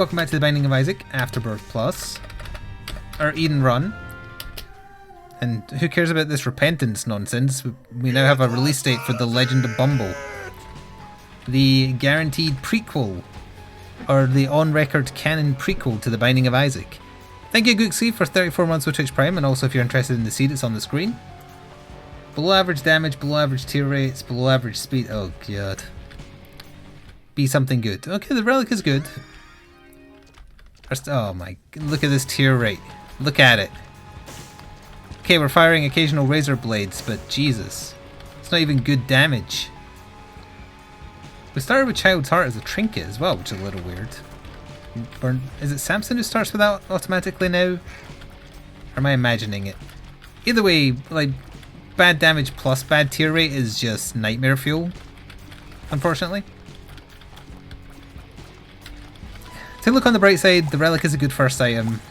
Welcome back to the Binding of Isaac, Afterbirth Plus, or Eden Run. And who cares about this repentance nonsense? We now have a release date for The Legend of Bumble. The guaranteed prequel, or the on-record canon prequel to The Binding of Isaac. Thank you, Gooksy, for 34 months with Twitch Prime, and also if you're interested in the seed, it's on the screen. Below average damage, below average tier rates, below average speed. Oh god. Be something good. Okay, the relic is good. Oh my, look at this tier rate. Look at it. Okay, we're firing occasional razor blades, but Jesus. It's not even good damage. We started with Child's Heart as a trinket as well, which is a little weird. Is it Samson who starts with that automatically now? Or am I imagining it? Either way, like, bad damage plus bad tier rate is just nightmare fuel, unfortunately. To look on the bright side, the relic is a good first item.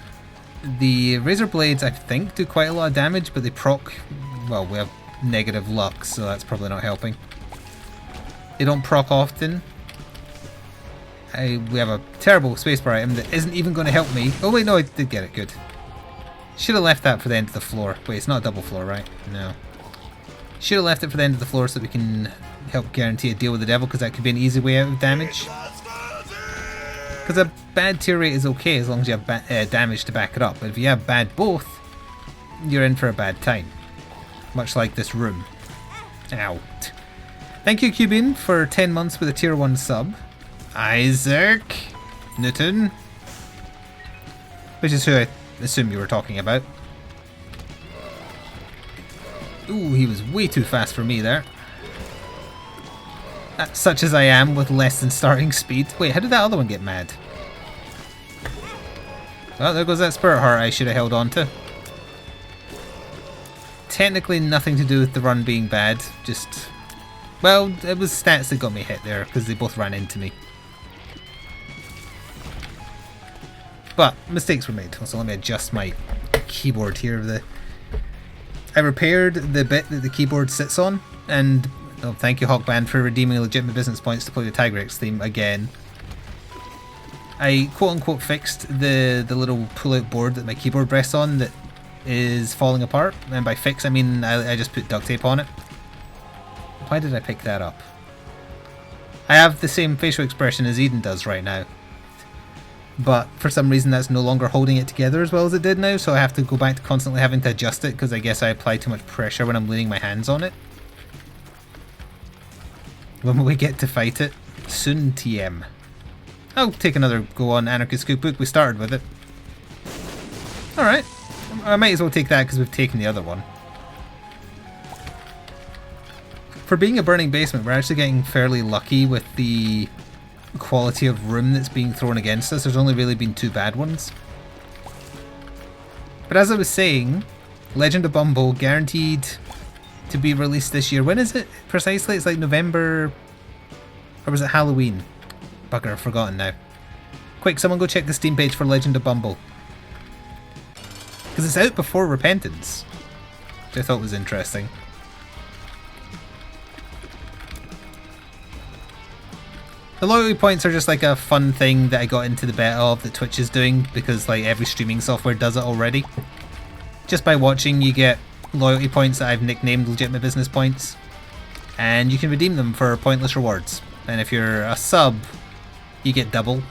The razor blades, I think, do quite a lot of damage, but they proc... Well, we have negative luck, so that's probably not helping. They don't proc often. We have a terrible spacebar item that isn't even going to help me. Oh wait, no, I did get it, good. Should have left that for the end of the floor. Wait, it's not a double floor, right? No. Should have left it for the end of the floor so we can help guarantee a deal with the devil, because that could be an easy way out of damage. Because a bad tier rate is okay as long as you have damage to back it up. But if you have bad both, you're in for a bad time. Much like this room. Ow. Thank you, Cubin, for 10 months with a tier 1 sub. Isaac Newton. Which is who I assume you were talking about. Ooh, he was way too fast for me there. Such as I am with less than starting speed. Wait, how did that other one get mad? Well, there goes that spirit heart I should have held on to. Technically nothing to do with the run being bad, just... Well, it was stats that got me hit there, because they both ran into me. But, mistakes were made, so let me adjust my keyboard here. I repaired the bit that the keyboard sits on, and... Oh, thank you, Hawkband, for redeeming legitimate business points to play the Tigrex theme again. I quote-unquote fixed the little pull-out board that my keyboard rests on that is falling apart. And by fix, I mean I just put duct tape on it. Why did I pick that up? I have the same facial expression as Eden does right now. But for some reason that's no longer holding it together as well as it did now, so I have to go back to constantly having to adjust it because I guess I apply too much pressure when I'm leaning my hands on it. When will we get to fight it? Soon, TM. I'll take another go on Anarchist Cookbook. We started with it. Alright. I might as well take that because we've taken the other one. For being a burning basement, we're actually getting fairly lucky with the quality of room that's being thrown against us. There's only really been 2 bad ones. But as I was saying, Legend of Bumble guaranteed to be released this year. When is it precisely? It's like November, or was it Halloween? Bugger, I've forgotten now. Quick, someone go check the Steam page for Legend of Bumble. Because it's out before Repentance, which I thought was interesting. The loyalty points are just like a fun thing that I got into the beta of that Twitch is doing, because like every streaming software does it already. Just by watching you get loyalty points that I've nicknamed legitimate business points, and you can redeem them for pointless rewards. And if you're a sub, you get double,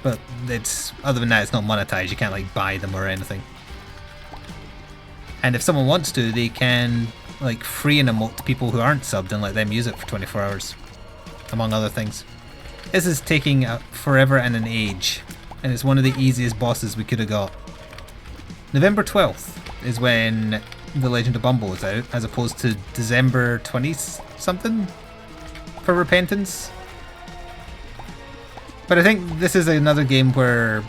but it's other than that it's not monetized. You can't like buy them or anything. And if someone wants to, they can like free an emote to people who aren't subbed and let them use it for 24 hours, among other things. This is taking forever and an age, and it's one of the easiest bosses we could have got. November 12th is when The Legend of Bumble is out, as opposed to December 20-something for Repentance. But I think this is another game where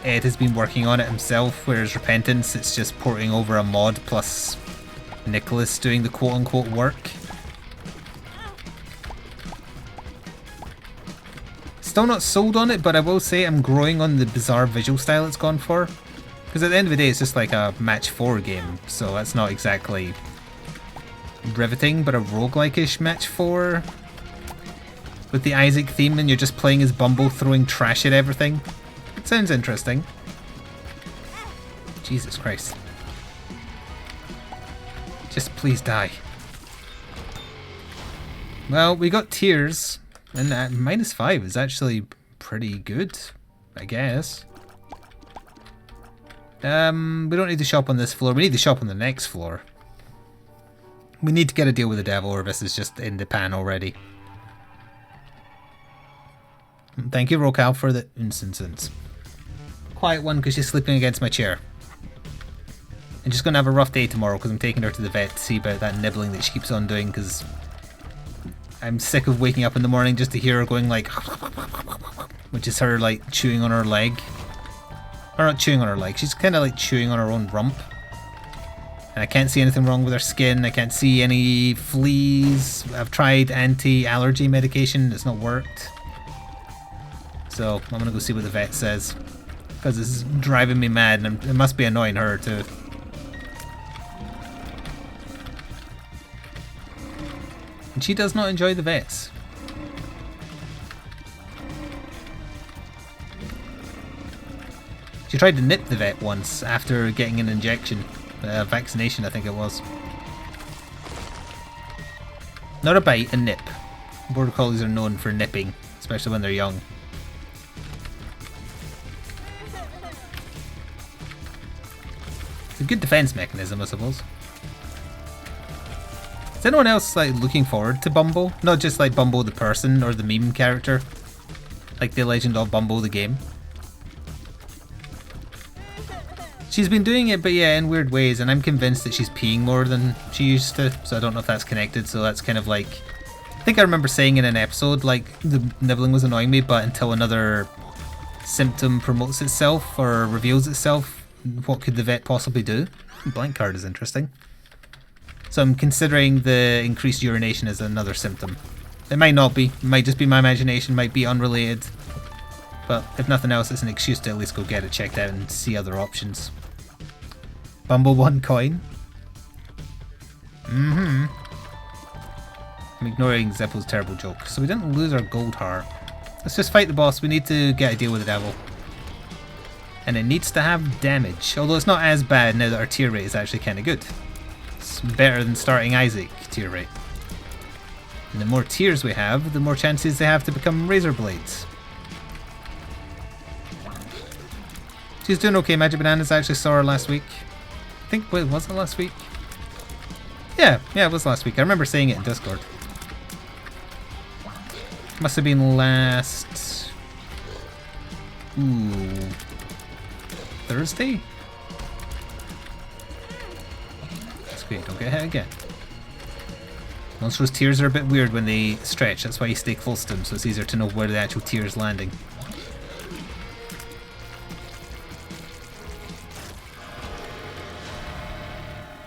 Ed has been working on it himself, whereas Repentance, it's just porting over a mod plus Nicholas doing the quote-unquote work. Still not sold on it, but I will say I'm growing on the bizarre visual style it's gone for. Because at the end of the day, it's just like a match 4 game, so that's not exactly riveting, but a roguelike-ish match 4. With the Isaac theme, and you're just playing as Bumble throwing trash at everything. It sounds interesting. Jesus Christ. Just please die. Well, we got tears, and that -5 is actually pretty good, I guess. We don't need to shop on this floor. We need to shop on the next floor. We need to get a deal with the devil, or this is just in the pan already. Thank you, Rocal, for the instance. Quiet one, because she's sleeping against my chair. I'm just going to have a rough day tomorrow, because I'm taking her to the vet to see about that nibbling that she keeps on doing, because I'm sick of waking up in the morning just to hear her going like, which is her like chewing on her leg. Or not chewing on her leg, she's kind of like chewing on her own rump. And I can't see anything wrong with her skin, I can't see any fleas. I've tried anti-allergy medication, it's not worked. So I'm gonna go see what the vet says, because this is driving me mad, and it must be annoying her too. And she does not enjoy the vets. She tried to nip the vet once after getting an injection. Vaccination, I think it was. Not a bite, a nip. Border Collies are known for nipping, especially when they're young. It's a good defense mechanism, I suppose. Is anyone else like looking forward to Bumbo? Not just like Bumbo the person or the meme character, like the Legend of Bumbo the game. She's been doing it, but yeah, in weird ways, and I'm convinced that she's peeing more than she used to, so I don't know if that's connected. So that's kind of like, I think I remember saying in an episode, like, the nibbling was annoying me, but until another symptom promotes itself or reveals itself, what could the vet possibly do? Blank card is interesting. So I'm considering the increased urination as another symptom. It might not be, it might just be my imagination, might be unrelated. But if nothing else, it's an excuse to at least go get it checked out and see other options. Bumble 1 coin. I'm ignoring Zeppo's terrible joke. So we didn't lose our gold heart. Let's just fight the boss. We need to get a deal with the devil. And it needs to have damage. Although it's not as bad now that our tier rate is actually kind of good. It's better than starting Isaac tier rate. And the more tiers we have, the more chances they have to become razor blades. She's doing okay. Magic Bananas, I actually saw her last week. I think, wait, was it last week? Yeah, it was last week. I remember saying it in Discord. Must have been last... Thursday? That's great, don't get hit again. Monstrous tears are a bit weird when they stretch, that's why you stay close to them, so it's easier to know where the actual tear is landing.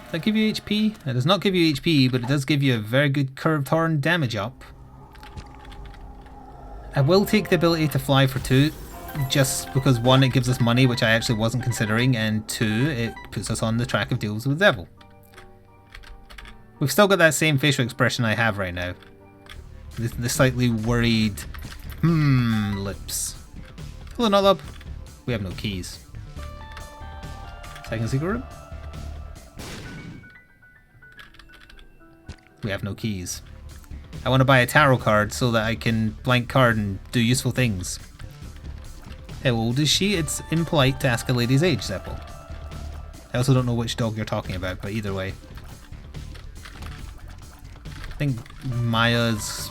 Does that give you HP? It does not give you HP, but it does give you a very good curved horn damage up. I will take the ability to fly for 2, just because 1, it gives us money, which I actually wasn't considering, and 2, it puts us on the track of deals with the devil. We've still got that same facial expression I have right now. The slightly worried, lips. Hello, Notlub. We have no keys. Second secret room? We have no keys. I want to buy a tarot card so that I can blank card and do useful things. How old is she? It's impolite to ask a lady's age, Zeppo. I also don't know which dog you're talking about, but either way. I think Maya's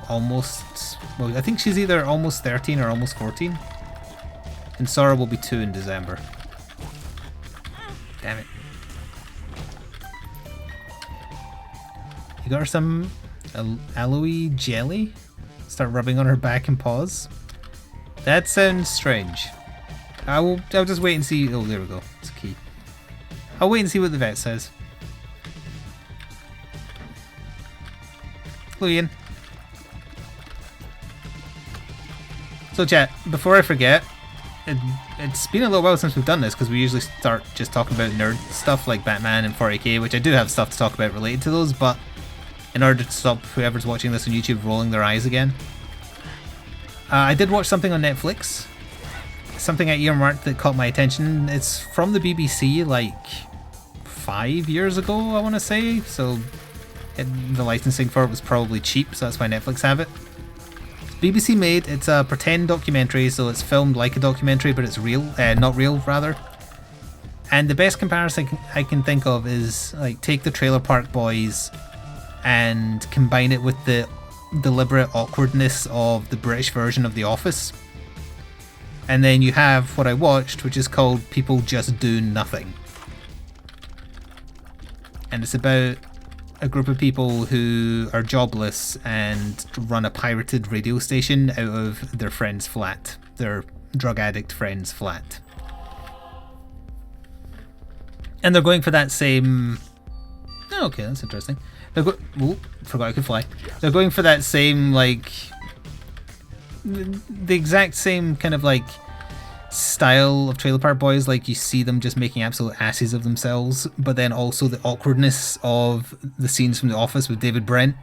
almost... Well, I think she's either almost 13 or almost 14. And Sora will be 2 in December. Damn it. You got her some aloe jelly? Start rubbing on her back and paws? That sounds strange. I'll just wait and see. Oh, there we go. It's a key. I'll wait and see what the vet says. Hello, Ian. So chat, before I forget, it's been a little while since we've done this because we usually start just talking about nerd stuff like Batman and 40k, which I do have stuff to talk about related to those, but in order to stop whoever's watching this on YouTube rolling their eyes again, I did watch something on Netflix. something I earmarked that caught my attention. It's from the BBC like 5 years ago, I want to say. So the licensing for it was probably cheap, so that's why Netflix have it. BBC made. It's a pretend documentary, so it's filmed like a documentary, but it's real, not real rather. And the best comparison I can think of is like take the Trailer Park Boys and combine it with the deliberate awkwardness of the British version of The Office. And then you have what I watched, which is called People Just Do Nothing. And it's about a group of people who are jobless and run a pirated radio station out of their friend's flat, their drug addict friend's flat. And they're going for that same... Oh, okay, that's interesting. Forgot I could fly. They're going for that same, like... The exact same kind of, like, style of Trailer Park Boys. Like, you see them just making absolute asses of themselves, but then also the awkwardness of the scenes from The Office with David Brent,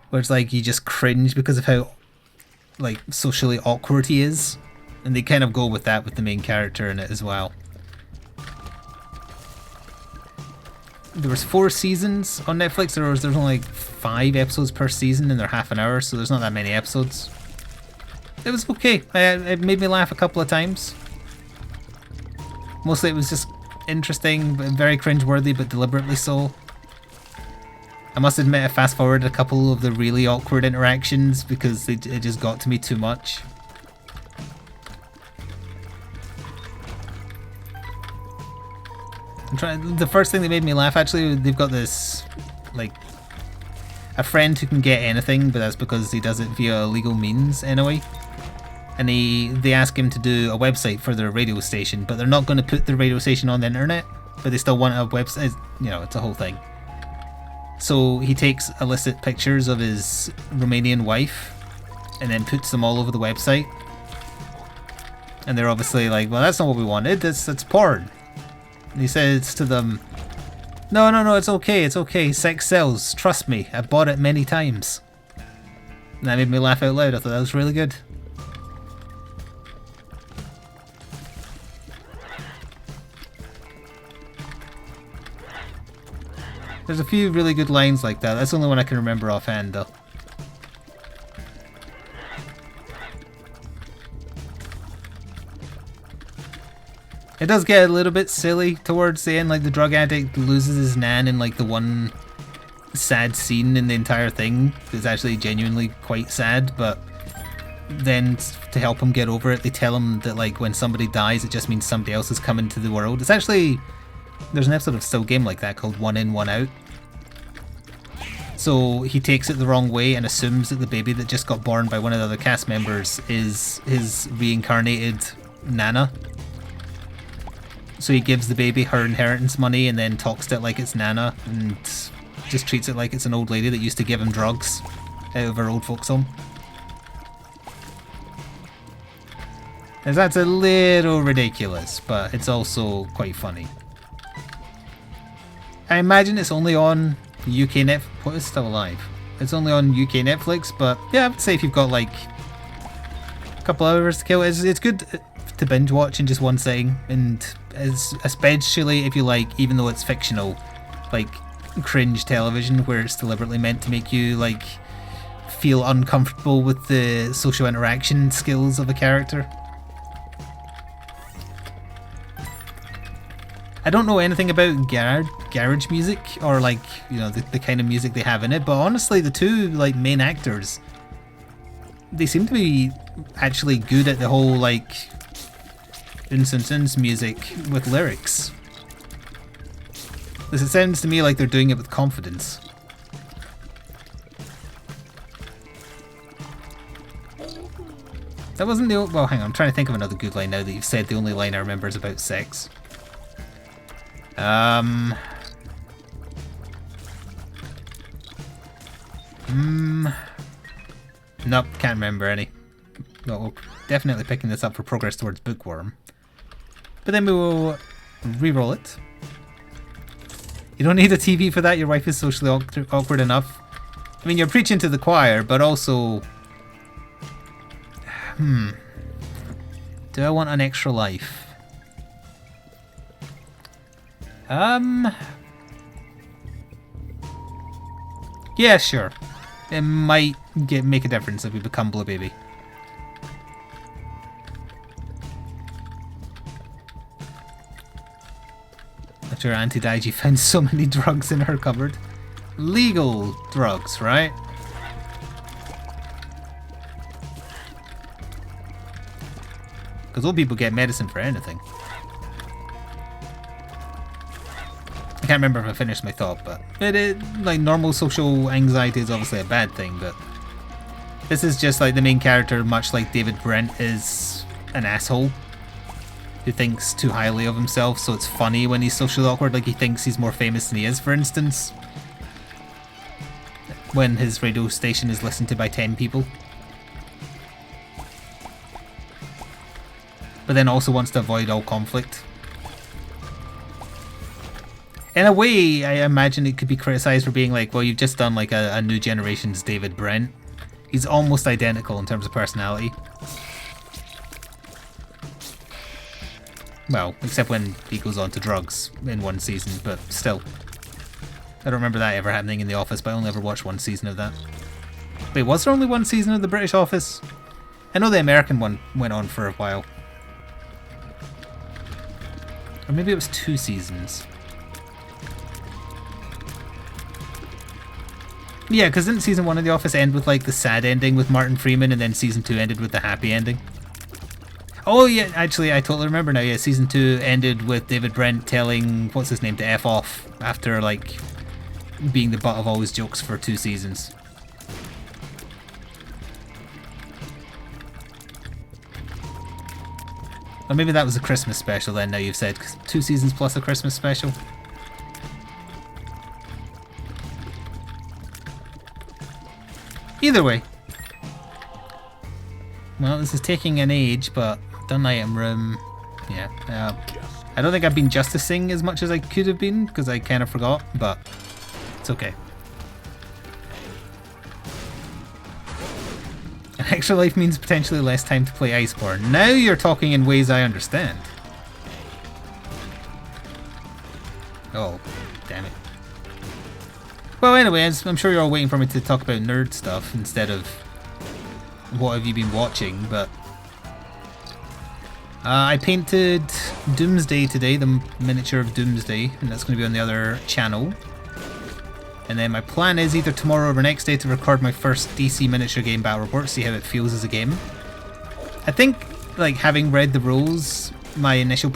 where it's like you just cringe because of how, like, socially awkward he is. And they kind of go with that with the main character in it as well. There was 4 seasons on Netflix. There's only like 5 episodes per season, and they're half an hour, so there's not that many episodes. It was okay. It made me laugh a couple of times. Mostly it was just interesting, but very cringeworthy, but deliberately so. I must admit, I fast forwarded a couple of the really awkward interactions because it just got to me too much. The first thing that made me laugh, actually, they've got this, like, a friend who can get anything, but that's because he does it via illegal means anyway. And they ask him to do a website for their radio station, but they're not going to put the radio station on the internet, but they still want a website. You know, it's a whole thing. So he takes illicit pictures of his Romanian wife and then puts them all over the website. And they're obviously like, well, that's not what we wanted. That's porn. And he says to them, no, it's okay, sex sells, trust me, I've bought it many times. And that made me laugh out loud. I thought that was really good. There's a few really good lines like that. That's the only one I can remember offhand though. It does get a little bit silly towards the end, like the drug addict loses his nan in like the one sad scene in the entire thing. It's actually genuinely quite sad, but then to help him get over it, they tell him that like when somebody dies, it just means somebody else has come into the world. It's actually, there's an episode of Still Game like that called One In, One Out. So he takes it the wrong way and assumes that the baby that just got born by one of the other cast members is his reincarnated Nana. So he gives the baby her inheritance money and then talks to it like it's Nana and just treats it like it's an old lady that used to give him drugs out of her old folks' home. And that's a little ridiculous, but it's also quite funny. I imagine it's only on UK Netflix. What is still alive? It's only on UK Netflix, but yeah, I would say if you've got like a couple hours to kill, it's good to binge watch in just one sitting, and especially if you like, even though it's fictional, like cringe television where it's deliberately meant to make you like feel uncomfortable with the social interaction skills of a character. I don't know anything about garage music or like, you know, the kind of music they have in it, but honestly the two like main actors, they seem to be actually good at the whole like Uns music with lyrics. It sounds to me like they're doing it with confidence. That wasn't the... Well, hang on, I'm trying to think of another good line now that you've said the only line I remember is about sex. Nope, can't remember any. Well, we're definitely picking this up for progress towards Bookworm. But then we will re-roll it. You don't need a TV for that, your wife is socially awkward enough. I mean, you're preaching to the choir, but also... Do I want an extra life? Yeah, sure. It might make a difference if we become Blue Baby. After her auntie died, she found so many drugs in her cupboard. Legal drugs, right? Because old people get medicine for anything. I can't remember if I finished my thought, but like normal social anxiety is obviously a bad thing, but this is just like the main character, much like David Brent, is an asshole who thinks too highly of himself, so it's funny when he's socially awkward, like he thinks he's more famous than he is, for instance. When his radio station is listened to by 10 people. But then also wants to avoid all conflict. In a way, I imagine it could be criticised for being like, well, you've just done like a new generation's David Brent. He's almost identical in terms of personality. Well, except when he goes on to drugs in one season, but still. I don't remember that ever happening in The Office, but I only ever watched one season of that. Wait, was there only one season of the British Office? I know the American one went on for a while. Or maybe it was 2 seasons. Yeah, because didn't season 1 of The Office end with like the sad ending with Martin Freeman, and then season 2 ended with the happy ending? Oh yeah, actually I totally remember now. Yeah, season 2 ended with David Brent telling, what's his name, to F off after like being the butt of all his jokes for 2 seasons. Or maybe that was a Christmas special then, now you've said, 2 seasons plus a Christmas special. Either way. Well, this is taking an age, but done item room. Yeah. I don't think I've been justicing as much as I could have been, because I kind of forgot, but it's okay. An extra life means potentially less time to play Iceborne. Now you're talking in ways I understand. Oh, damn it. Well, anyway, I'm sure you're all waiting for me to talk about nerd stuff instead of what have you been watching, but I painted Doomsday today, the miniature of Doomsday, and that's going to be on the other channel. And then my plan is either tomorrow or the next day to record my first DC miniature game battle report, see how it feels as a game. I think, like, having read the rules, my initial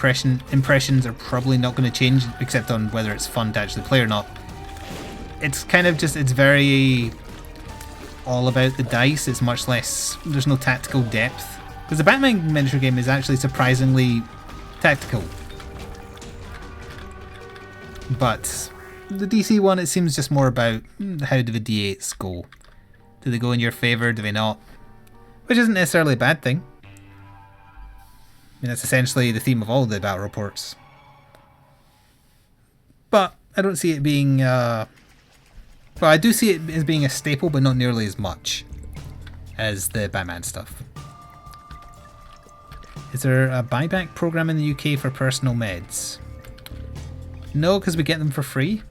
impressions are probably not going to change, except on whether it's fun to actually play or not. It's kind of just, it's very all about the dice. It's much less, there's no tactical depth. Because the Batman miniature game is actually surprisingly tactical. But the DC one, it seems just more about how do the D8s go. Do they go in your favour? Do they not? Which isn't necessarily a bad thing. I mean, that's essentially the theme of all the battle reports. But I don't see it being... well, I do see it as being a staple, but not nearly as much as the Batman stuff. Is there a buyback program in the UK for personal meds? No, because we get them for free.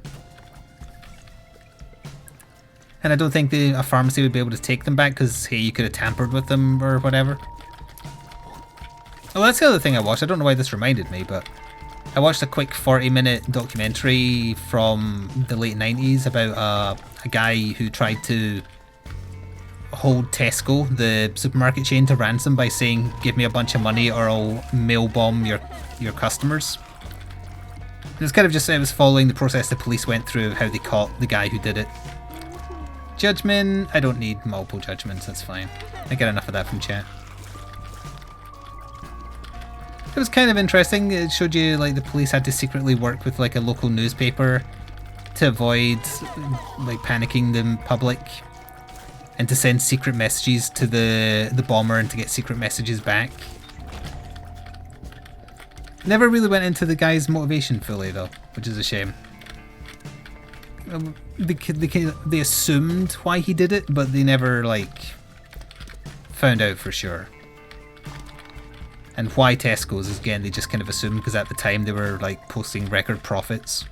And I don't think a pharmacy would be able to take them back because, hey, you could have tampered with them or whatever. Oh, that's the other thing I watched. I don't know why this reminded me, but I watched a quick 40-minute documentary from the late 90s about a guy who tried to hold Tesco, the supermarket chain, to ransom by saying, give me a bunch of money or I'll mail bomb your customers. It's kind of just, it was following the process the police went through, how they caught the guy who did it. Judgment, I don't need multiple judgments, that's fine. I get enough of that from chat. It was kind of interesting. It showed you like the police had to secretly work with like a local newspaper to avoid like panicking the public, and to send secret messages to the bomber and to get secret messages back. Never really went into the guy's motivation fully though, which is a shame. They assumed why he did it, but they never like found out for sure. And why Tesco's is, again, they just kind of assumed because at the time they were like posting record profits.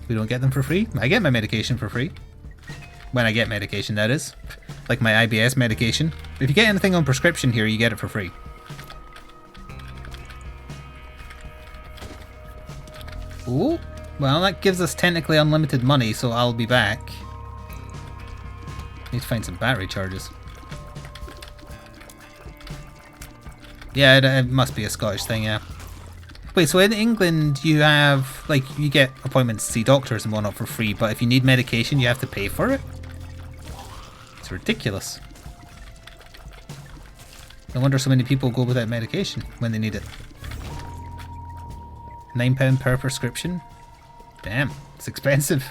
We don't get them for free. I get my medication for free. When I get medication, that is. Like my IBS medication. If you get anything on prescription here, you get it for free. Oh, well, that gives us technically unlimited money, so I'll be back. Need to find some battery charges. Yeah, it must be a Scottish thing, yeah. Wait, so in England you have, like, you get appointments to see doctors and whatnot for free, but if you need medication you have to pay for it? It's ridiculous. No wonder so many people go without medication when they need it. £9 per prescription? Damn, it's expensive.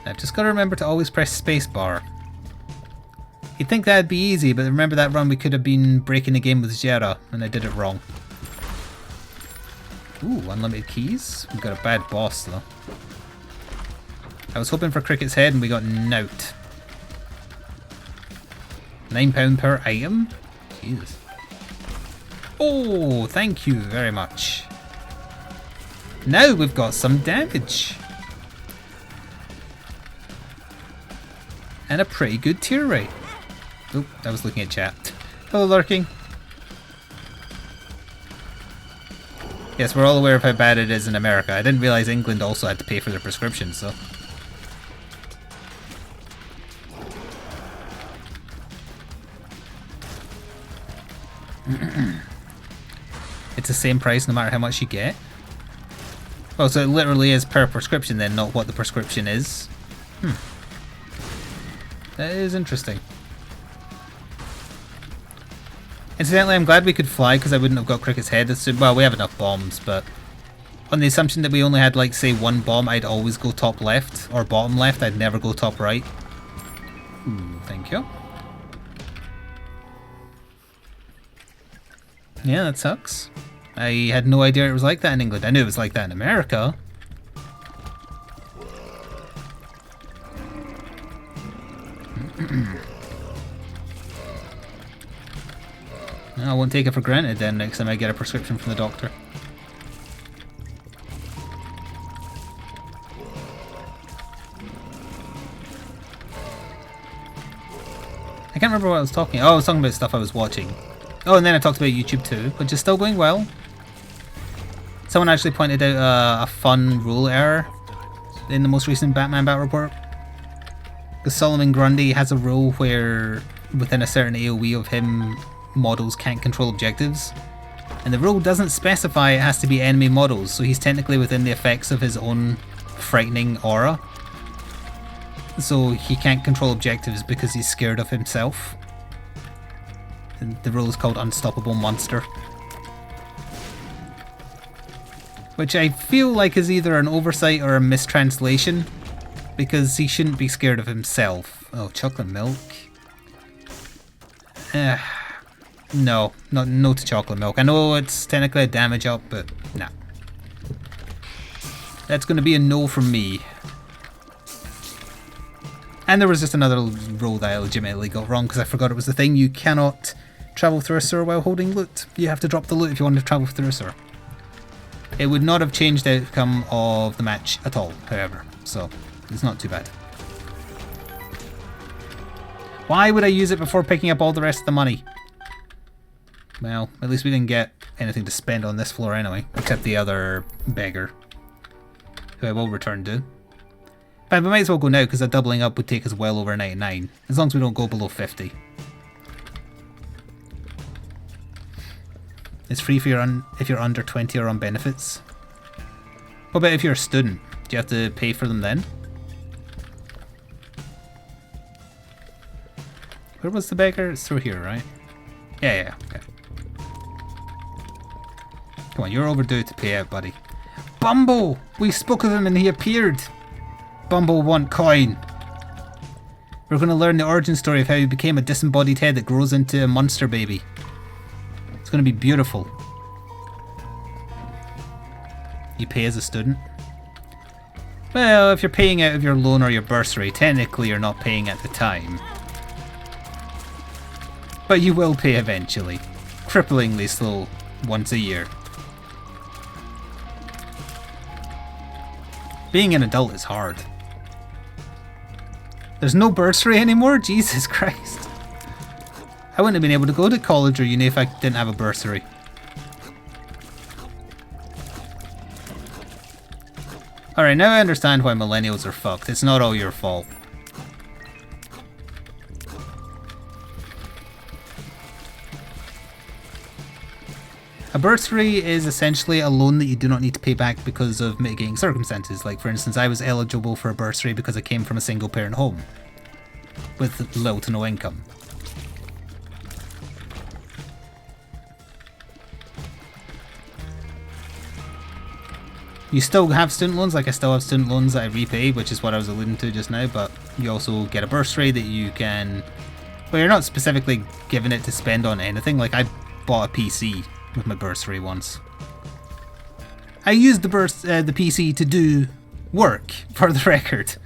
I've just got to remember to always press spacebar. You'd think that'd be easy, but remember that run we could have been breaking the game with Zera, and I did it wrong. Ooh, unlimited keys? We've got a bad boss though. I was hoping for Cricket's head and we got nout. £9 per item? Jesus. Oh, thank you very much. Now we've got some damage. And a pretty good tier rate. Oh, I was looking at chat. Hello, Lurking. Yes, we're all aware of how bad it is in America. I didn't realise England also had to pay for their prescriptions, so... It's the same price no matter how much you get? Oh, so it literally is per prescription then, not what the prescription is? That is interesting. Incidentally, I'm glad we could fly because I wouldn't have got Cricket's head. Well, we have enough bombs, but on the assumption that we only had, like, say, one bomb, I'd always go top left or bottom left. I'd never go top right. Ooh, thank you. Yeah, that sucks. I had no idea it was like that in England. I knew it was like that in America. I won't take it for granted then next time I get a prescription from the doctor. I can't remember what I was talking about. Oh, I was talking about stuff I was watching. Oh, and then I talked about YouTube too, which is still going well. Someone actually pointed out a fun rule error in the most recent Batman Battle Report. Because Solomon Grundy has a rule where within a certain AoE of him, models can't control objectives. And the rule doesn't specify it has to be enemy models, so he's technically within the effects of his own frightening aura. So he can't control objectives because he's scared of himself. And the rule is called Unstoppable Monster. Which I feel like is either an oversight or a mistranslation, because he shouldn't be scared of himself. Oh, chocolate milk. No, no to chocolate milk. I know it's technically a damage up, but nah. That's going to be a no from me. And there was just another rule that I legitimately got wrong because I forgot it was the thing. You cannot travel through a sewer while holding loot. You have to drop the loot if you want to travel through a sewer. It would not have changed the outcome of the match at all, however, so it's not too bad. Why would I use it before picking up all the rest of the money? Well, at least we didn't get anything to spend on this floor anyway, except the other beggar, who I will return to. But we might as well go now because a doubling up would take us well over 99, as long as we don't go below 50. It's free if you're under 20 or on benefits. What about if you're a student? Do you have to pay for them then? Where was the beggar? It's through here, right? Yeah, okay. Come on, you're overdue to pay out, buddy. Bumble! We spoke of him and he appeared! Bumble want coin! We're going to learn the origin story of how he became a disembodied head that grows into a monster baby. It's going to be beautiful. You pay as a student? Well, if you're paying out of your loan or your bursary, technically you're not paying at the time. But you will pay eventually. Cripplingly slow once a year. Being an adult is hard. There's no bursary anymore? Jesus Christ. I wouldn't have been able to go to college or uni if I didn't have a bursary. Alright, now I understand why millennials are fucked. It's not all your fault. A bursary is essentially a loan that you do not need to pay back because of mitigating circumstances. Like, for instance, I was eligible for a bursary because I came from a single parent home with little to no income. You still have student loans, like I still have student loans that I repay, which is what I was alluding to just now, but you also get a bursary that you can... Well, you're not specifically given it to spend on anything. Like, I bought a PC with my bursary once. I used the PC to do work, for the record,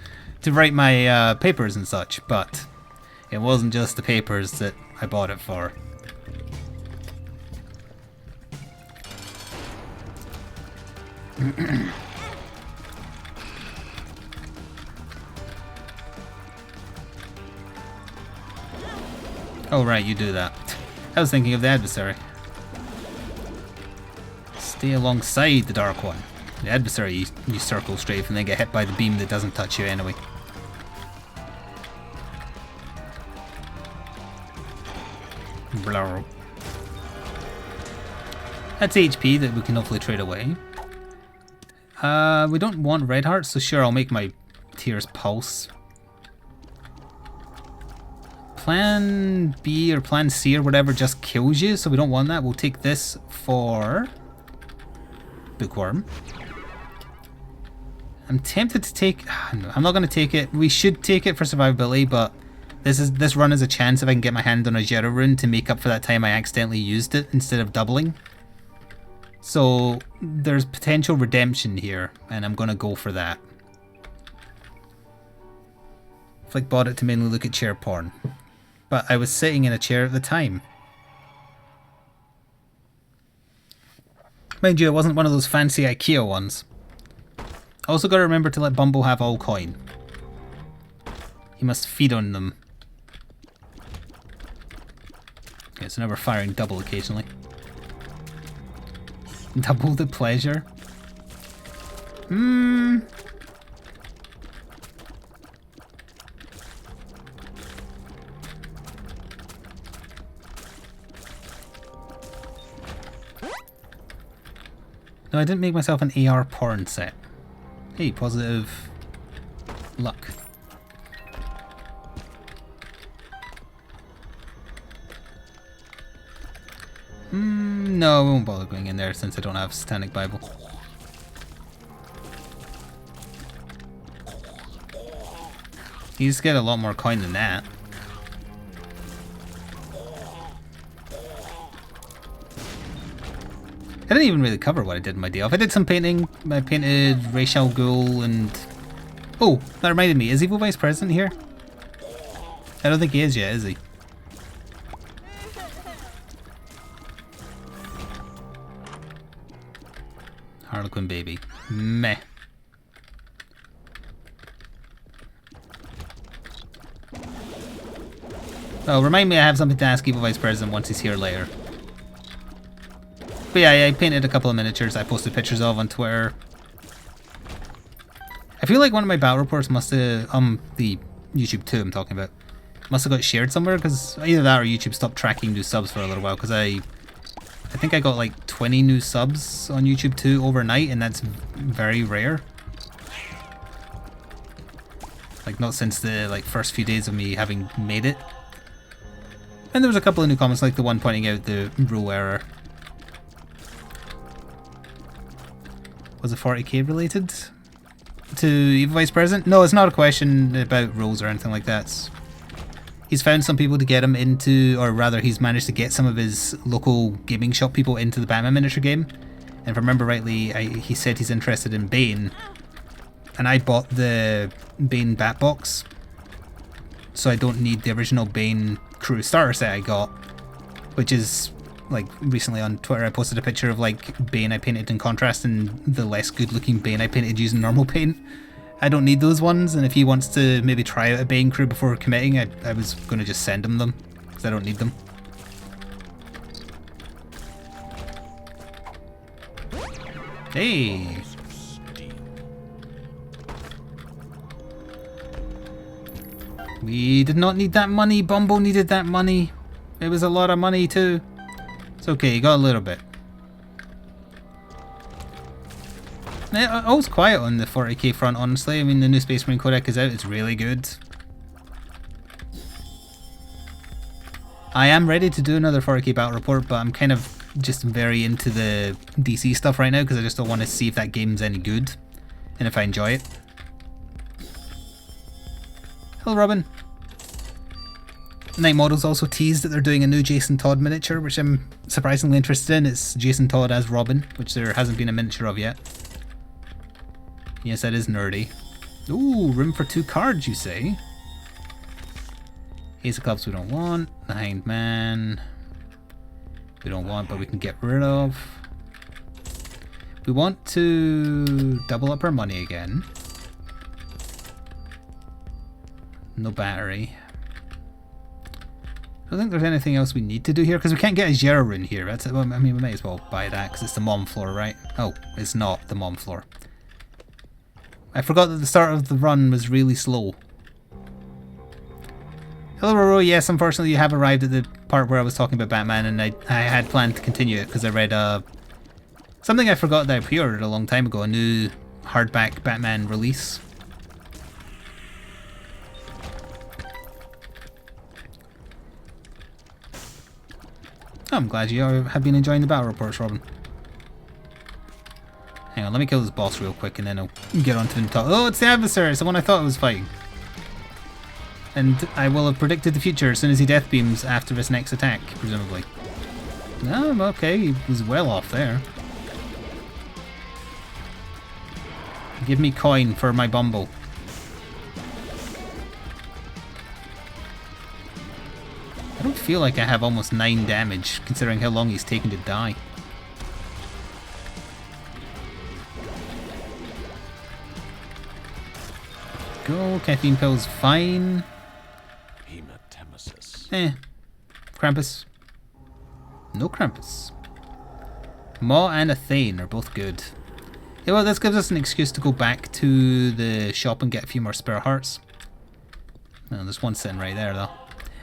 to write my papers and such, but it wasn't just the papers that I bought it for. Oh right, you do that. I was thinking of the adversary. Stay alongside the Dark One. The adversary, you circle strafe and then get hit by the beam that doesn't touch you anyway. Blur. That's HP that we can hopefully trade away. We don't want red hearts, so sure, I'll make my tears pulse. Plan B or Plan C or whatever just kills you, so we don't want that. We'll take this for Bookworm. I'm tempted to take... No, I'm not going to take it. We should take it for survivability, but this run is a chance if I can get my hand on a Jera rune to make up for that time I accidentally used it instead of doubling. So there's potential redemption here, and I'm going to go for that. Flik bought it to mainly look at chair porn. But I was sitting in a chair at the time. Mind you, it wasn't one of those fancy IKEA ones. Also got to remember to let Bumble have all coin. He must feed on them. Okay, so now we're firing double occasionally. Double the pleasure? No, I didn't make myself an AR porn set. Hey, positive luck. No, I won't bother going in there since I don't have Satanic Bible. You just get a lot more coin than that. I didn't even really cover what I did in my day off. I did some painting. I painted Rachel Ghoul and... Oh, that reminded me. Is Evil Vice President here? I don't think he is yet, is he? Harlequin baby. Meh. Oh, remind me I have something to ask Evil Vice President once he's here later. But yeah, I painted a couple of miniatures I posted pictures of on Twitter. I feel like one of my battle reports must have, the YouTube 2 I'm talking about, must have got shared somewhere, because either that or YouTube stopped tracking new subs for a little while, because I think I got like 20 new subs on YouTube 2 overnight, and that's very rare. Like, not since the first few days of me having made it. And there was a couple of new comments, like the one pointing out the rule error. Was it 40k related to Evil Vice President? No, it's not a question about rules or anything like that. He's found some people to get him into, or rather he's managed to get some of his local gaming shop people into the Batman miniature game. And if I remember rightly, he said he's interested in Bane. And I bought the Bane Bat box, so I don't need the original Bane crew starter set I got. which is, like, recently on Twitter I posted a picture of, like, Bane I painted in contrast and the less good looking Bane I painted using normal paint. I don't need those ones, and if he wants to maybe try out a Bane crew before committing, I was going to just send him them, because I don't need them. Hey! We did not need that money. Bumbo needed that money. It was a lot of money too. It's okay, you got a little bit. I was quiet on the 40k front, honestly. I mean, the new Space Marine Codec is out. It's really good. I am ready to do another 40k battle report, but I'm kind of just very into the DC stuff right now because I just don't want to see if that game's any good and if I enjoy it. Hello, Robin. Night Models also teased that they're doing a new Jason Todd miniature, which I'm surprisingly interested in. It's Jason Todd as Robin, which there hasn't been a miniature of yet. Yes, that is nerdy. Ooh, room for 2 cards, you say? Ace of Clubs we don't want. The Hanged Man we don't want, but we can get rid of. We want to double up our money again. No battery. I don't think there's anything else we need to do here, because we can't get a Zero rune here. That's it. Well, I mean, we might as well buy that, because it's the Mom floor, right? Oh, it's not the Mom floor. I forgot that the start of the run was really slow. Hello, Roro. Yes, unfortunately, you have arrived at the part where I was talking about Batman, and I had planned to continue it because I read something I forgot that I pre-ordered a long time ago, a new hardback Batman release. Oh, I'm glad you have been enjoying the battle reports, Robin. Hang on, let me kill this boss real quick and then I'll get on to the top. Oh, it's the adversary, it's the one I thought I was fighting. And I will have predicted the future as soon as he death beams after his next attack, presumably. No, okay, he was well off there. Give me coin for my Bumble. I don't feel like I have almost 9 damage, considering how long he's taken to die. Go, caffeine pills, fine. Krampus. No Krampus. Maw and Athane are both good. Yeah, well, this gives us an excuse to go back to the shop and get a few more spare hearts. No, there's one sitting right there, though.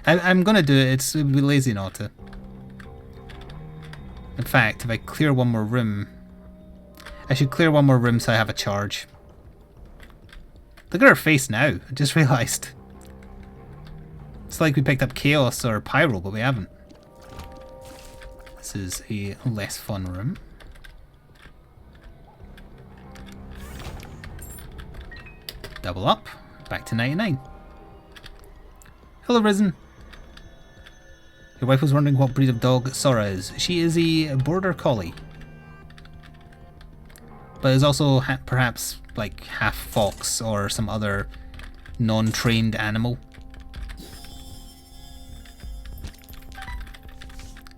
I'm gonna do it. It would be lazy not to. In fact, if I clear one more room, I should clear one more room so I have a charge. Look at her face now. I just realised. It's like we picked up Chaos or Pyro, but we haven't. This is a less fun room. Double up. Back to 99. Hello, Risen. Your wife was wondering what breed of dog Sora is. She is a border collie. But is also perhaps like half fox or some other non-trained animal.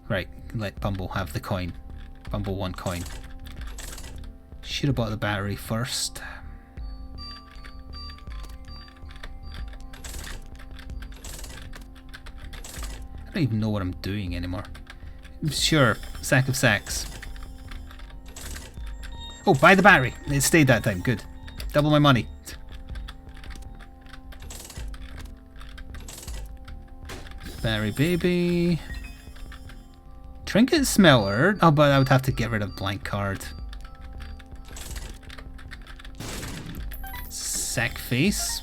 Right, let Bumble have the coin. Bumble want coin. Should have bought the battery first. I don't even know what I'm doing anymore. Sure, sack of sacks. Oh, buy the battery. It stayed that time. Good. Double my money. Battery baby. Trinket smelter. Oh, but I would have to get rid of blank card. Sack face.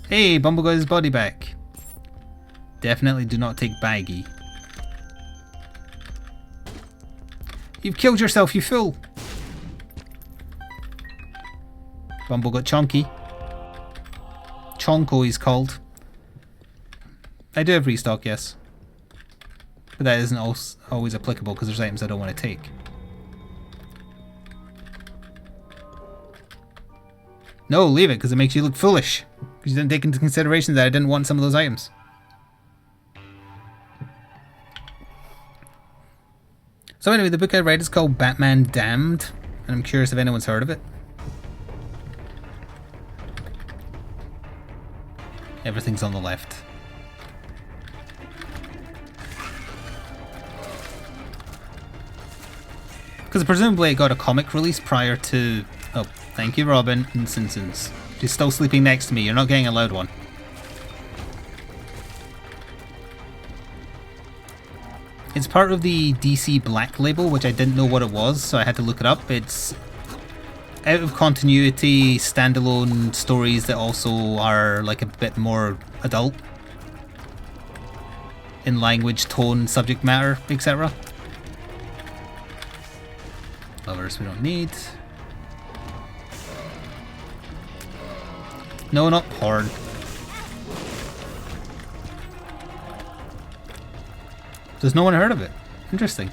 Hey, Bumble got his body back. Definitely do not take baggy. You've killed yourself, you fool. Bumble got Chonky. Chonko he's called. I do have restock, yes. But that isn't always applicable because there's items I don't want to take. No, leave it because it makes you look foolish. Because you didn't take into consideration that I didn't want some of those items. So anyway, the book I read is called Batman Damned, and I'm curious if anyone's heard of it. Everything's on the left. Because presumably it got a comic release prior to... Oh, thank you, Robin and Simpsons. She's still sleeping next to me. You're not getting a loud one. It's part of the DC Black label, which I didn't know what it was, so I had to look it up. It's out of continuity, standalone stories that also are like a bit more adult in language, tone, subject matter, etc. Lovers we don't need. No, not porn. There's no one heard of it. Interesting.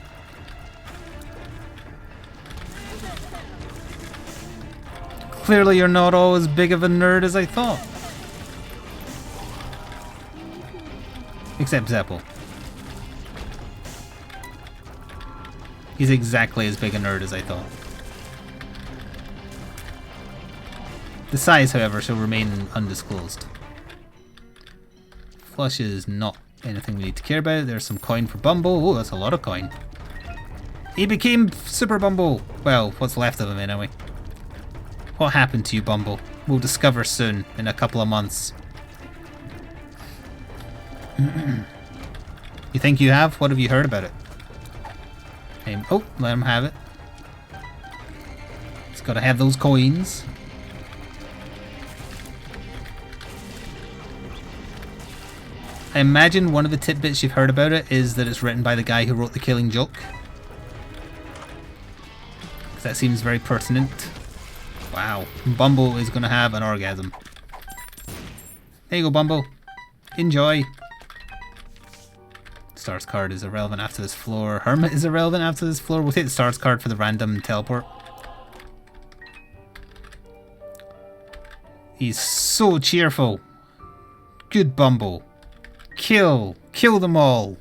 Clearly you're not all as big of a nerd as I thought. Except Zeppel. He's exactly as big a nerd as I thought. The size, however, shall remain undisclosed. Flush is not anything we need to care about. There's some coin for Bumble. Oh, that's a lot of coin. He became Super Bumble. Well, what's left of him anyway. What happened to you, Bumble? We'll discover soon, in a couple of months. You think you have? What have you heard about it? Oh, let him have it. He's got to have those coins. I imagine one of the tidbits you've heard about it is that it's written by the guy who wrote The Killing Joke. That seems very pertinent. Wow. Bumble is going to have an orgasm. There you go, Bumble. Enjoy. Stars card is irrelevant after this floor. Hermit is irrelevant after this floor. We'll take the stars card for the random teleport. He's so cheerful. Good Bumble. Kill. Kill them all.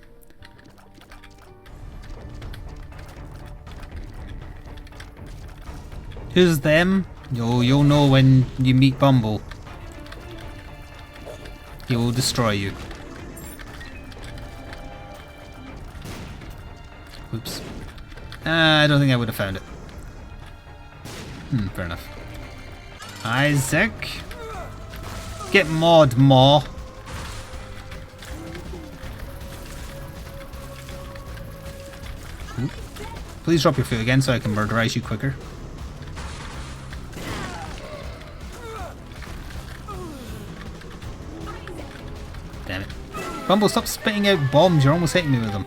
Who's them? You'll know when you meet Bumble. He will destroy you. Oops. I don't think I would have found it. Fair enough. Isaac. Get Maud, Maw. Please drop your foot again so I can murderize you quicker. Damn it. Bumble, stop spitting out bombs. You're almost hitting me with them.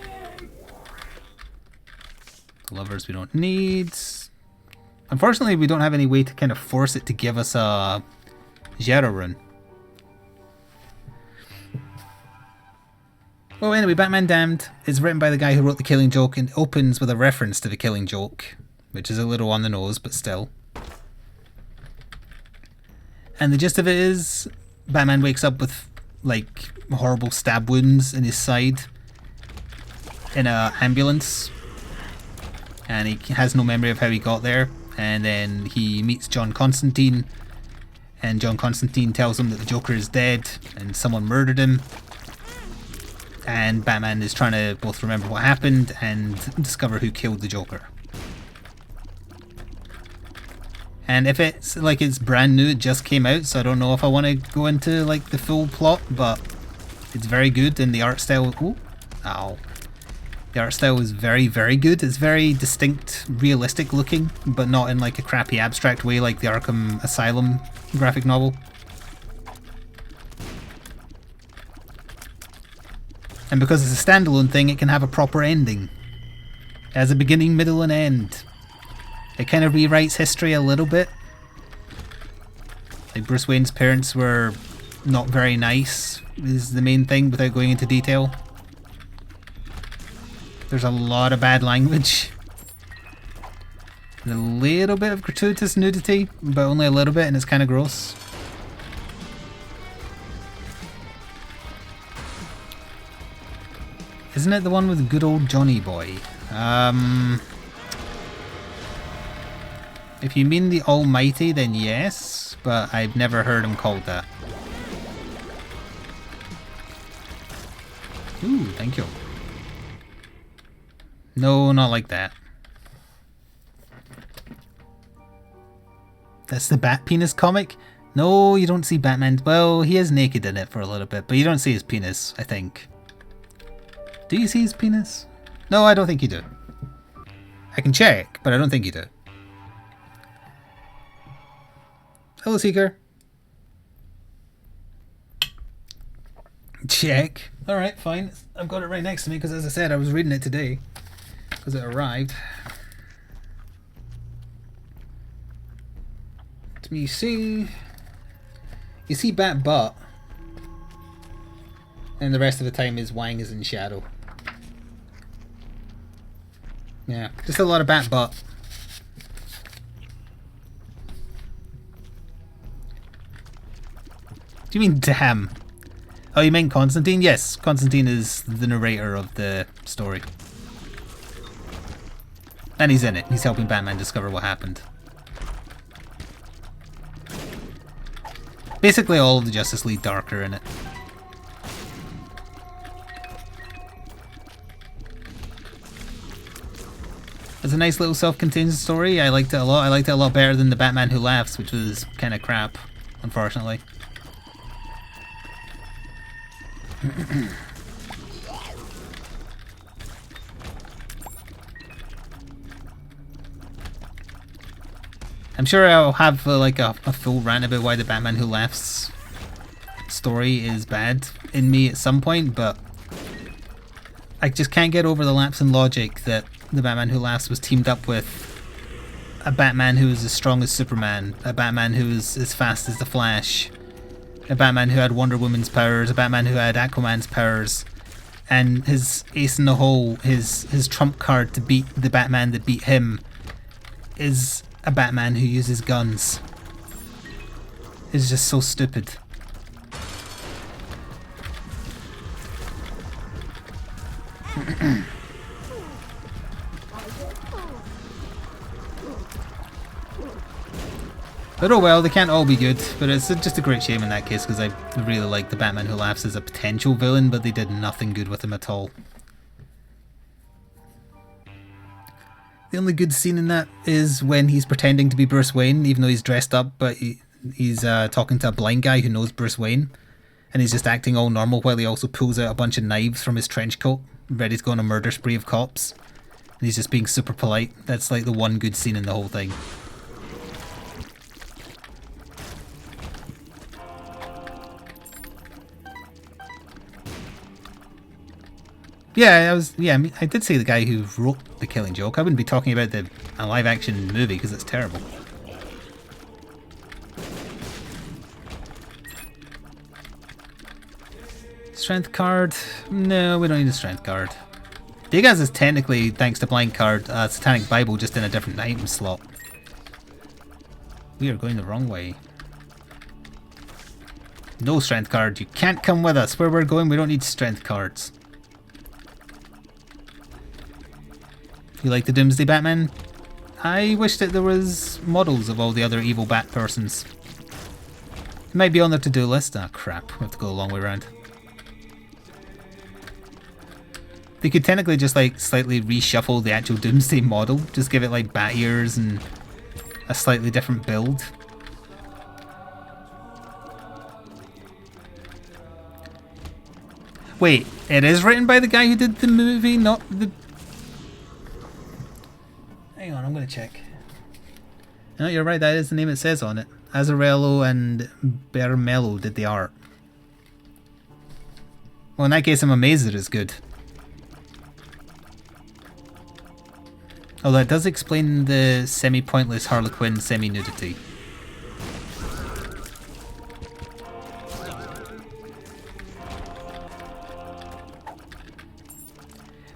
Lovers we don't need. Unfortunately, we don't have any way to kind of force it to give us a Zero rune. Well, anyway, Batman Damned is written by the guy who wrote The Killing Joke and opens with a reference to The Killing Joke, which is a little on the nose, but still. And the gist of it is, Batman wakes up with, like, horrible stab wounds in his side in an ambulance. And he has no memory of how he got there. And then he meets John Constantine. And John Constantine tells him that the Joker is dead and someone murdered him. And Batman is trying to both remember what happened and discover who killed the Joker. And if it's like it's brand new, it just came out, so I don't know if I want to go into like the full plot, but it's very good and the art style... Ooh, ow. The art style is very, very good. It's very distinct, realistic looking, but not in like a crappy abstract way like the Arkham Asylum graphic novel. And because it's a standalone thing, it can have a proper ending. It has a beginning, middle, and end. It kind of rewrites history a little bit. Like Bruce Wayne's parents were not very nice, is the main thing, without going into detail. There's a lot of bad language. And a little bit of gratuitous nudity, but only a little bit, and it's kind of gross. Isn't it the one with good old Johnny Boy? If you mean the Almighty, then yes, but I've never heard him called that. Ooh, thank you. No, not like that. That's the Bat Penis comic? No, you don't see Batman. Well, he is naked in it for a little bit, but you don't see his penis, I think. Do you see his penis? No, I don't think you do. I can check, but I don't think you do. Hello, Seeker. Check. Alright, fine. I've got it right next to me because, as I said, I was reading it today because it arrived. Let me see. You see Bat Butt, and the rest of the time his wang is in shadow. Yeah, just a lot of Bat Butt. Do you mean damn? Oh, you mean Constantine? Yes, Constantine is the narrator of the story. And he's in it. He's helping Batman discover what happened. Basically all of the Justice League Dark are in it. It's a nice little self-contained story. I liked it a lot. I liked it a lot better than The Batman Who Laughs, which was kind of crap, unfortunately. I'm sure I'll have like a full rant about why the Batman Who Laughs story is bad in me at some point, but I just can't get over the lapse in logic that the Batman Who Laughs was teamed up with a Batman who is as strong as Superman, a Batman who is as fast as the Flash, a Batman who had Wonder Woman's powers, a Batman who had Aquaman's powers, and his ace in the hole, his trump card to beat the Batman that beat him is a Batman who uses guns. It's just so stupid. But oh well, they can't all be good, but it's just a great shame in that case because I really like the Batman Who Laughs as a potential villain, but they did nothing good with him at all. The only good scene in that is when he's pretending to be Bruce Wayne, even though he's dressed up, but he's talking to a blind guy who knows Bruce Wayne, and he's just acting all normal while he also pulls out a bunch of knives from his trench coat, ready to go on a murder spree of cops. And he's just being super polite. That's like the one good scene in the whole thing. Yeah, I did see the guy who wrote The Killing Joke. I wouldn't be talking about a live-action movie because it's terrible. Strength card? No, we don't need a strength card. Degas is technically, thanks to Blind Card, Satanic Bible just in a different item slot. We are going the wrong way. No strength card. You can't come with us. Where we're going, we don't need strength cards. You like the Doomsday Batman? I wish that there was models of all the other evil Bat persons. It might be on their to-do list. Ah, crap. We have to go a long way around. They could technically just like slightly reshuffle the actual Doomsday model. Just give it like bat ears and a slightly different build. Wait, it is written by the guy who did the movie, not the... Hang on, I'm going to check. No, you're right, that is the name it says on it. Azzarello and Bermello did the art. Well, in that case, I'm amazed that it's good. Although it does explain the semi-pointless Harlequin semi-nudity.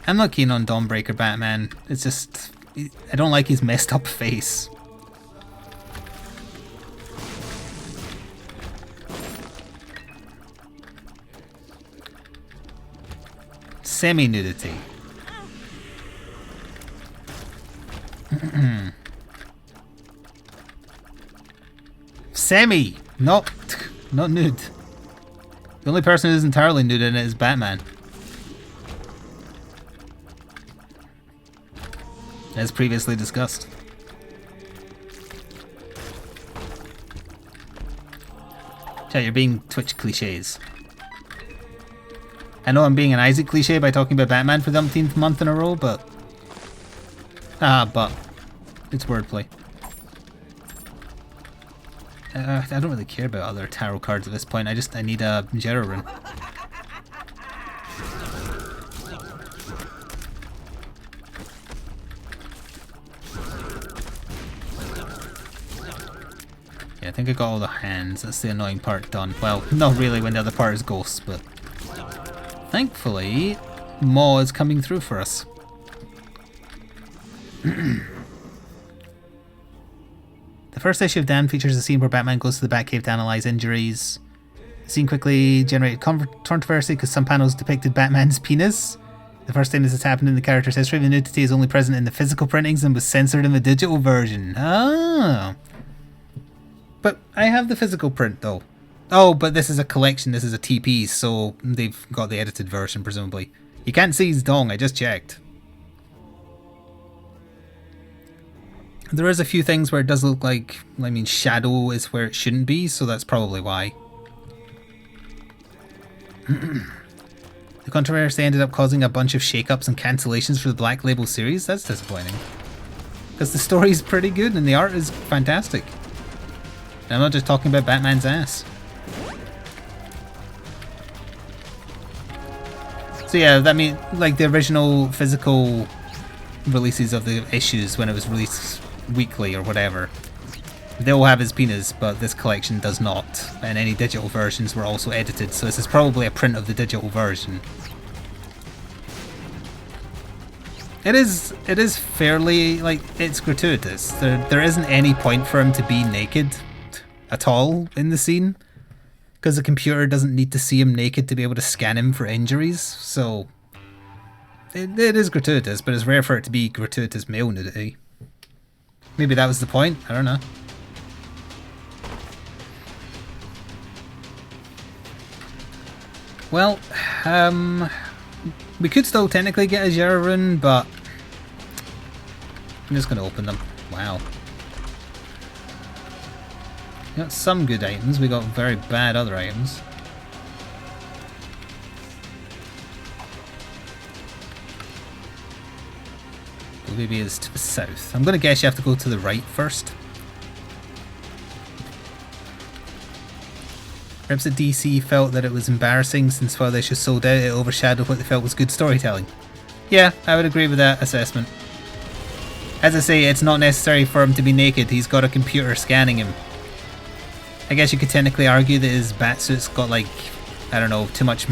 I'm not keen on Dawnbreaker Batman. It's just... I don't like his messed up face. semi-nudity. Semi! Not nude. The only person who's entirely nude in it is Batman. As previously discussed. Chat, you're being Twitch cliches. I know I'm being an Isaac cliche by talking about Batman for the umpteenth month in a row, but... but... It's wordplay. I don't really care about other tarot cards at this point. I need a Jera rune. Yeah, I think I got all the hands. That's the annoying part done. Well, not really when the other part is ghosts, but thankfully, Maw is coming through for us. The first issue of Dan features a scene where Batman goes to the Batcave to analyse injuries. The scene quickly generated controversy because some panels depicted Batman's penis. The first time this has happened in the character's history. The nudity is only present in the physical printings and was censored in the digital version. Oh. But I have the physical print though. Oh, but this is a collection, this is a TP, so they've got the edited version presumably. You can't see his dong, I just checked. There is a few things where it does look like, shadow is where it shouldn't be, so that's probably why. The controversy ended up causing a bunch of shake-ups and cancellations for the Black Label series. That's disappointing. Because the story's pretty good and the art is fantastic. And I'm not just talking about Batman's ass. So yeah, that means like the original physical releases of the issues when it was released weekly or whatever, they all have his penis, but this collection does not, and any digital versions were also edited, so this is probably a print of the digital version. It is fairly, like, it's gratuitous. There isn't any point for him to be naked at all in the scene, because the computer doesn't need to see him naked to be able to scan him for injuries, so it is gratuitous, but it's rare for it to be gratuitous male nudity. Maybe that was the point, I don't know. Well, we could still technically get a Jera rune, but I'm just going to open them. Wow. We got some good items, we got very bad other items. Maybe is to the south. I'm going to guess you have to go to the right first. Perhaps the DC felt that it was embarrassing since while they should sold out, it overshadowed what they felt was good storytelling. Yeah, I would agree with that assessment. As I say, it's not necessary for him to be naked, he's got a computer scanning him. I guess you could technically argue that his batsuit's got like, I don't know, too much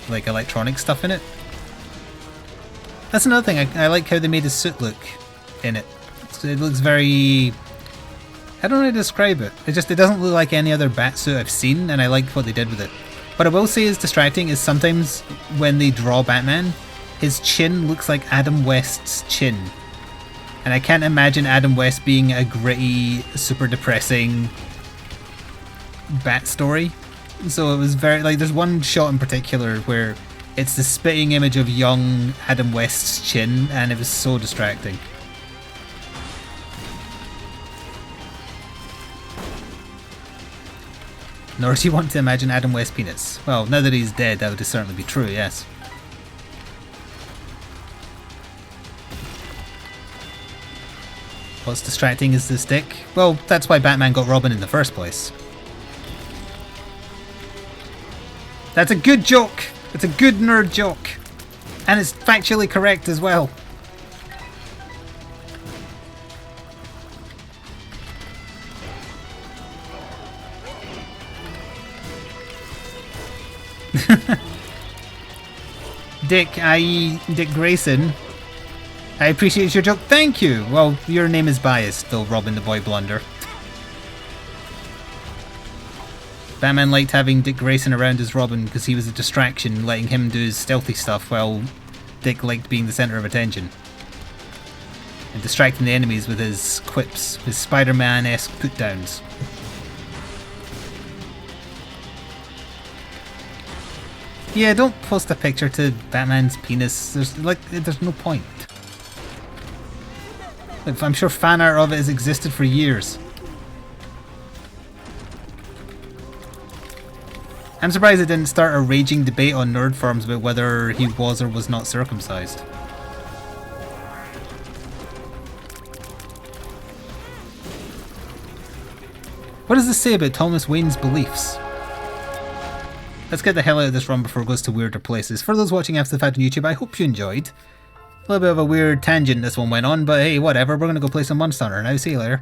like electronic stuff in it. That's another thing, I like how they made his suit look in it. So it looks very... I don't know how to describe it. It doesn't look like any other Batsuit I've seen, and I like what they did with it. What I will say is distracting is sometimes when they draw Batman, his chin looks like Adam West's chin. And I can't imagine Adam West being a gritty, super depressing Bat story. So it was very... like, there's one shot in particular where it's the spitting image of young Adam West's chin, and it was so distracting. Nor do you want to imagine Adam West's penis. Well, now that he's dead, that would certainly be true, yes. What's distracting is the stick. Well, that's why Batman got Robin in the first place. That's a good joke! It's a good nerd joke! And it's factually correct as well. Dick, i.e. Dick Grayson, I appreciate your joke. Thank you! Well, your name is biased, though, Robin the Boy Blunder. Batman liked having Dick Grayson around as Robin because he was a distraction, letting him do his stealthy stuff while Dick liked being the centre of attention. And distracting the enemies with his quips, his Spider-Man-esque put-downs. Yeah, don't post a picture to Batman's penis. There's no point. I'm sure fan art of it has existed for years. I'm surprised it didn't start a raging debate on nerd forums about whether he was or was not circumcised. What does this say about Thomas Wayne's beliefs? Let's get the hell out of this run before it goes to weirder places. For those watching after the fact on YouTube, I hope you enjoyed. A little bit of a weird tangent this one went on, but hey, whatever, we're going to go play some Monster Hunter now. See you later.